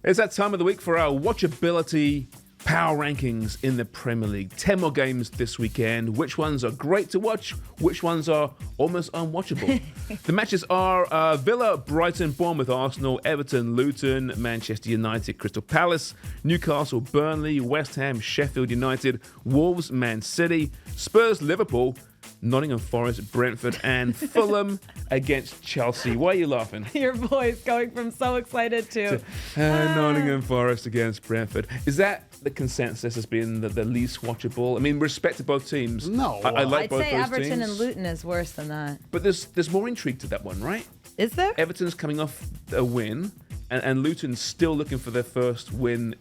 It's that time of the week for our watchability power rankings in the Premier League. 10 more games this weekend. Which ones are great to watch? Which ones are almost unwatchable? The matches are Villa, Brighton, Bournemouth, Arsenal, Everton, Luton, Manchester United, Crystal Palace, Newcastle, Burnley, West Ham, Sheffield United, Wolves, Man City, Spurs, Liverpool, Nottingham Forest, Brentford, and Fulham against Chelsea. Why are you laughing? Your voice going from so excited to Nottingham Forest against Brentford. Is that the consensus as being the least watchable? I mean, respect to both teams. No. I like I'd both say those Everton teams. and Luton is worse than that. But there's more intrigue to that one, right? Is there? Everton's coming off a win, and Luton's still looking for their first win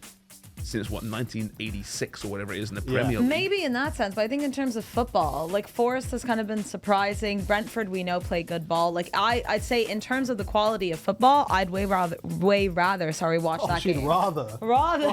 since, 1986 or whatever it is in the Premier League. Maybe in that sense, but I think in terms of football, like Forest has kind of been surprising. Brentford, we know, play good ball. Like I'd say in terms of the quality of football, I'd way rather watch that she'd game. rather. Rather.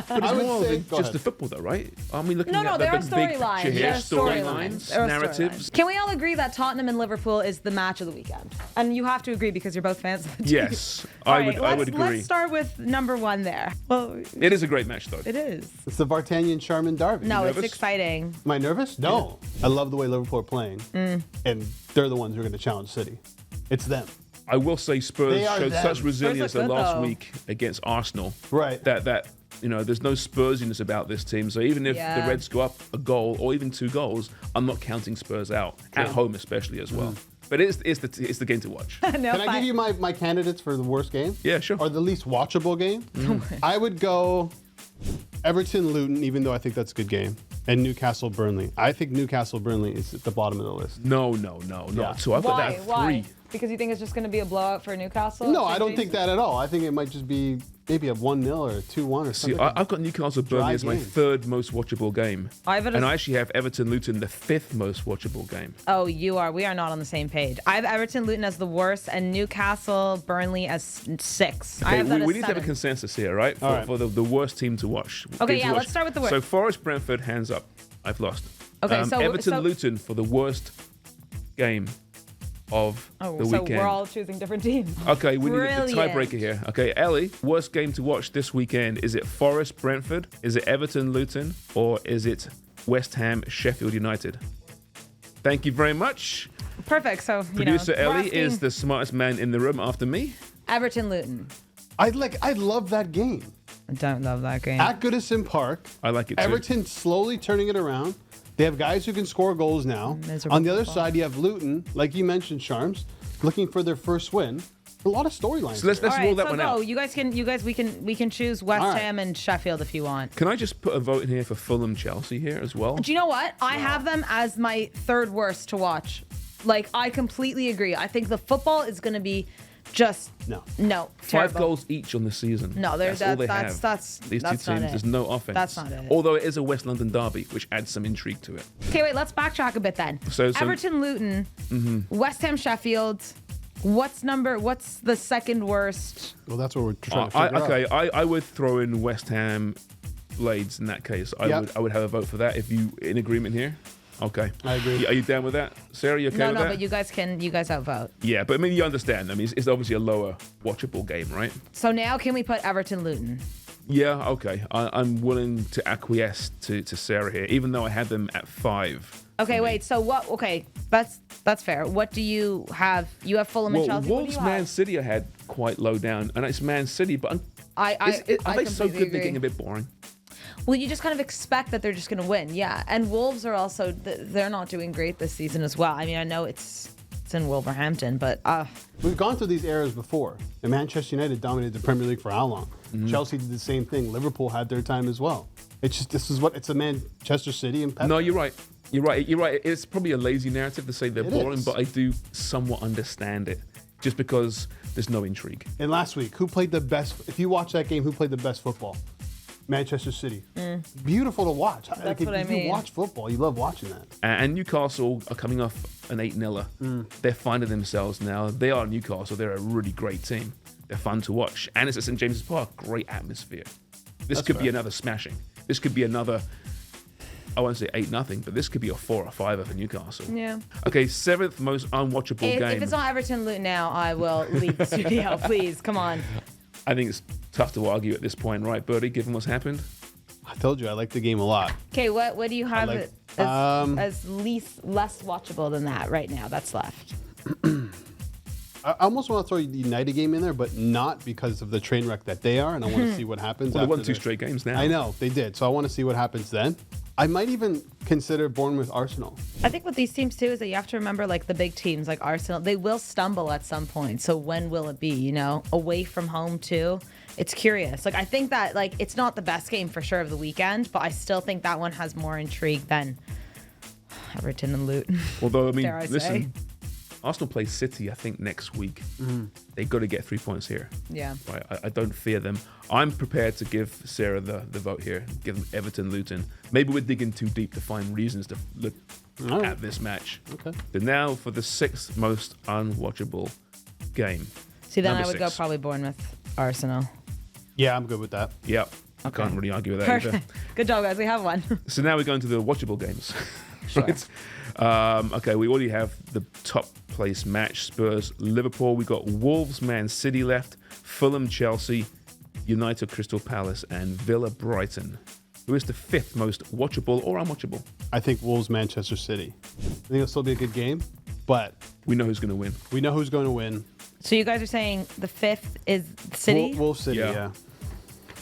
But it's I would more say- than go just ahead. the football, though, right? Aren't we looking No, at there the are big storylines. picture here? There are storylines. There are Narratives. storylines. Can we all agree that Tottenham and Liverpool is the match of the weekend? And you have to agree because you're both fans of the team. Yes, All I right, would agree. Let's start with number one there. Well, It is a great match, though. it is. It's the Vartanian Charmin Derby. No, it's nervous? exciting. Am I nervous? No. I love the way Liverpool are playing. And they're the ones who are going to challenge City. It's them. I will say Spurs They are showed them. such resilience Spurs look good, last though. week against Arsenal. Right. That there's no Spursiness about this team. So even if the Yeah. Reds go up a goal or even 2 goals, I'm not counting Spurs out at home, especially as well. But it's the game to watch. No, Can I give you my candidates for the worst game? Yeah, sure. Or the least watchable game? I would go Everton Luton, even though I think that's a good game, and Newcastle Burnley. I think Newcastle Burnley is at the bottom of the list. No, not 2. I've got that at 3. Why? Because you think it's just going to be a blowout for Newcastle? No, I don't think that at all. I think it might just be maybe a 1-0 or a 2-1 or See, something. I've got Newcastle Burnley as my game. 3rd most watchable game. I have it as- And I actually have Everton Luton the 5th most watchable game. Oh, you are. We are not on the same page. I have Everton Luton as the worst and Newcastle Burnley as 6. I Okay, have that we as need to have a 7. consensus here, right? For, All right. for the worst team to watch. Okay, Game to yeah, watch. let's start with the worst. So Forest Brentford, hands up. I've lost. Okay, so Everton Luton for the worst game of Oh, the so weekend. we're all choosing different teams. Okay, we need the Brilliant. tiebreaker here. Okay, Ellie, worst game to watch this weekend. Is it Forest Brentford? Is it Everton Luton? Or is it West Ham Sheffield United? Thank you very much. Perfect. So, Producer we're Ellie asking is the smartest man in the room after me. Everton Luton. I love that game. I don't love that game. At Goodison Park, I like it too. Everton slowly turning it around. They have guys who can score goals now. Miserable On the other football. side, you have Luton, like you mentioned, Charms, looking for their first win. A lot of storylines. So let's here. All roll right, that so one go. out. We can choose West All right. Ham and Sheffield if you want. Can I just put a vote in here for Fulham Chelsea here as well? Do you know what? I have them as my 3rd worst to watch. Like, I completely agree. I think the football is going to be just No. 5 terrible. goals each on the season. No, that's all they have. that's These that's two not teams. it. There's no offense. That's not it. Although it is a West London derby, which adds some intrigue to it. Okay, wait. Let's backtrack a bit then. So- Everton, Luton, West Ham, Sheffield. What's the second worst? Well, that's what we're trying to figure out. I would throw in West Ham Blades in that case. I Yep. would have a vote for that. If you in agreement here. Okay. I agree. Are you down with that? Sarah, you okay No, with that? but you guys outvote. Yeah, but I mean, you understand. I mean, it's obviously a lower watchable game, right? So now can we put Everton, Luton? Yeah, okay. I'm willing to acquiesce to Sarah here, even though I had them at 5. Okay, wait. So what? Okay, that's fair. What do you have? You have Fulham and Well, Chelsea. Wolves, what do you Man have? City I had quite low down, and it's Man City, but I are they so completely good they're agree. getting a bit boring? Well, you just kind of expect that they're just going to win, yeah. And Wolves are also they're not doing great this season as well. I mean, I know it's in Wolverhampton, but We've gone through these eras before. And Manchester United dominated the Premier League for how long? Mm-hmm. Chelsea did the same thing. Liverpool had their time as well. It's just it's a Manchester City and Pep. No, you're right. You're right. It's probably a lazy narrative to say they're It boring, is. but I do somewhat understand it, just because there's no intrigue. And last week, who played the best? If you watch that game, who played the best football? Manchester City. Beautiful to watch. Like, what I if mean. you watch football, you love watching that. And Newcastle are coming off an 8-0. They're finding themselves now. They are Newcastle. They're a really great team. They're fun to watch. And it's at St. James's Park. Great atmosphere. This could be fair. another smashing. This could be another, I won't say 8-0, but this could be a 4 or 5 for Newcastle. yeah. Okay, 7th most unwatchable game. If it's not Everton Luton now, I will leave the studio. Please, come on. I think it's Tough to argue at this point, right, Birdie, given what's happened? I told you I like the game a lot. Okay, what do you have like- as less watchable than that right now that's left? I almost want to throw the United game in there, but not because of the train wreck that they are, and I want to see what happens. Well, they won after 2 this. straight games now. I know they did, so I want to see what happens then. I might even consider Bournemouth Arsenal. I think with these teams too is that you have to remember like the big teams like Arsenal, they will stumble at some point. So when will it be, you know? Away from home too. It's curious. Like I think that like it's not the best game for sure of the weekend, but I still think that one has more intrigue than Everton and Luton. Although, I mean, Dare I say. listen, Arsenal plays City, I think, next week. They've got to get 3 points here. Yeah. Right? I don't fear them. I'm prepared to give Sarah the vote here. Give them Everton, Luton. Maybe we're digging too deep to find reasons to look at this match. Okay. But now for the 6th most unwatchable game. See, then Number I would go 6. probably Bournemouth Arsenal. Yeah, I'm good with that. Yep. I can't really argue with that either. Perfect. Good job, guys. We have one. So now we're going to the watchable games. Sure. Right? Okay, we already have the top place match. Spurs, Liverpool. We got Wolves, Man City left. Fulham, Chelsea. United, Crystal Palace. And Villa, Brighton. Who is the 5th most watchable or unwatchable? I think Wolves Manchester City. I think it'll still be a good game, but We know who's going to win. we know who's going to win. So you guys are saying the 5th is City Wolves City, Yeah.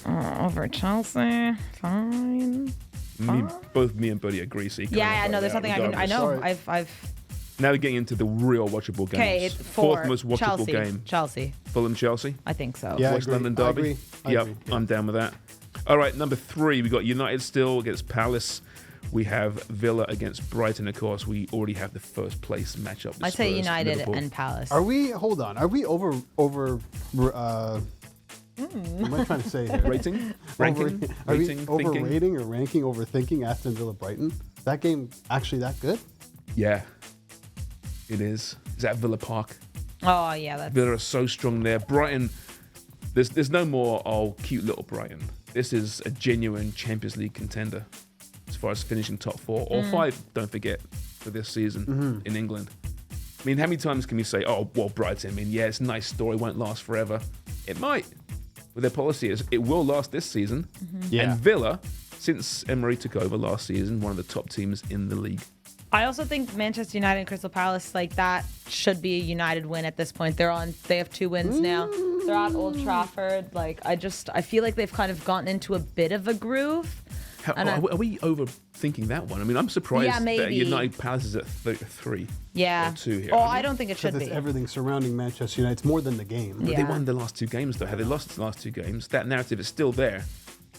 yeah. over Chelsea? Fine. Both me and Buddy agree. So you can't Yeah, I know. vote There's out nothing I can. I regardless. know. Sorry. I've. Now we're getting into the real watchable games. Okay, it's 4th most watchable Chelsea. game. Chelsea. Fulham, Chelsea. I think so. Yeah. I West agree. London I derby. agree. I Yep, agree, yeah. I'm down with that. All right, number 3, we got United still against Palace. We have Villa against Brighton, of course. We already have the first place matchup. With I'd say Spurs, United Liverpool. and Palace. Are we? Hold on. Are we over? What am I trying to say here? Rating? Ranking? Are we Rating? Thinking? overrating or ranking, overthinking Aston Villa Brighton? That game actually that good? Yeah, it is. Is that Villa Park? Oh yeah, that's. Villa are so strong there. Brighton, there's no more, cute little Brighton. This is a genuine Champions League contender as far as finishing top 4 or 5, don't forget, for this season in England. I mean, how many times can we say, oh, well, Brighton, I mean, yeah, it's a nice story, won't last forever. It might. With their policy is it will last this season. Yeah. And Villa, since Emery took over last season, one of the top teams in the league. I also think Manchester United and Crystal Palace, like that, should be a United win at this point. They have 2 wins now. They're at Old Trafford. Like I feel like they've kind of gotten into a bit of a groove. And Are we overthinking that one? I mean, I'm surprised Yeah, that maybe. United Palace is at 3 Yeah. or 2 here. Oh, I mean, I don't think it should Because be. it's everything surrounding Manchester United. It's more than the game. But they Yeah. won the last 2 games, though. Had they lost the last 2 games, that narrative is still there,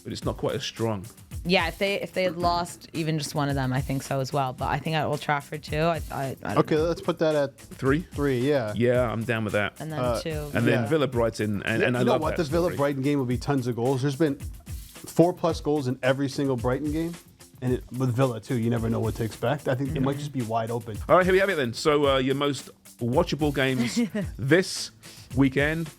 but it's not quite as strong. Yeah, if they had lost even just one of them, I think so as well. But I think at Old Trafford too. I don't Okay, know. let's put that at 3? 3. Yeah. Yeah, I'm down with that. And then 2. And then Yeah. Villa Brighton, and Yeah, I you know love what? that The Villa story. Brighton game will be tons of goals. There's been 4+ goals in every single Brighton game, and with Villa too, you never know what to expect. I think it might just be wide open. All right, here we have it then. So your most watchable games this weekend.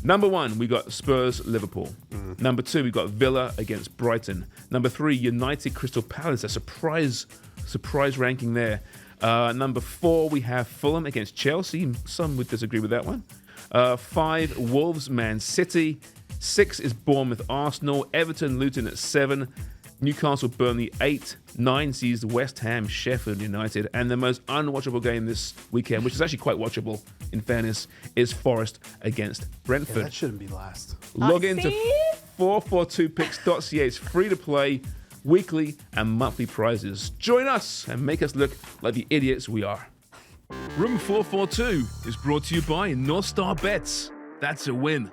Number 1, we got Spurs, Liverpool. Number 2, we got Villa against Brighton. Number 3, United, Crystal Palace. A surprise ranking there. Number 4, we have Fulham against Chelsea. Some would disagree with that one. 5, Wolves, Man City. 6 is Bournemouth, Arsenal. Everton, Luton at 7. Newcastle, Burnley 8. 9 sees West Ham, Sheffield United. And the most unwatchable game this weekend, which is actually quite watchable, in fairness, is Forest against Brentford. That shouldn't be last. Log into see? 442picks.ca. It's free to play, weekly and monthly prizes. Join us and make us look like the idiots we are. Room 442 is brought to you by North Star Bets. That's a win.